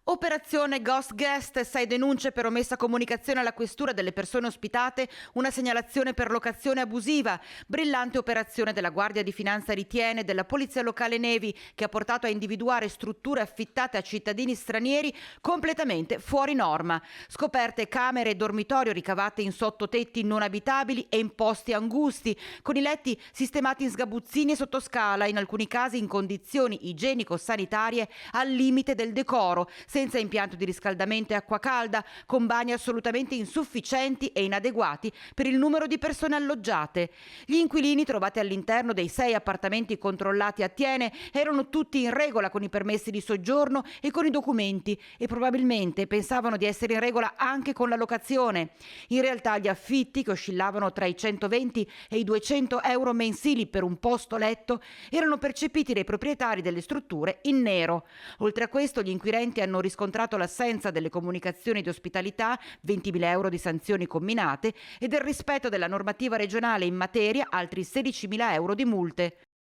Operazione Ghost Guest, 6 denunce per omessa comunicazione alla questura delle persone ospitate, una segnalazione per locazione abusiva. Brillante operazione della Guardia di Finanza Ritiene, della Polizia Locale Nevi, che ha portato a individuare strutture affittate a cittadini stranieri completamente fuori norma. Scoperte camere e dormitorio ricavate in sottotetti non abitabili e in posti angusti, con i letti sistemati in sgabuzzini e sottoscala, in alcuni casi in condizioni igienico-sanitarie al limite del decoro, senza impianto di riscaldamento e acqua calda, con bagni assolutamente insufficienti e inadeguati per il numero di persone alloggiate. Gli inquilini trovati all'interno dei 6 appartamenti controllati a Thiene erano tutti in regola con i permessi di soggiorno e con i documenti e probabilmente pensavano di essere in regola anche con la locazione. In realtà gli affitti, che oscillavano tra i 120 e i 200 euro mensili per un posto letto, erano percepiti dai proprietari delle strutture in nero. Oltre a questo, gli inquirenti hanno riscontrato l'assenza delle comunicazioni di ospitalità, 20.000 euro di sanzioni comminate, e del rispetto della normativa regionale in materia, altri 16.000 euro di multe.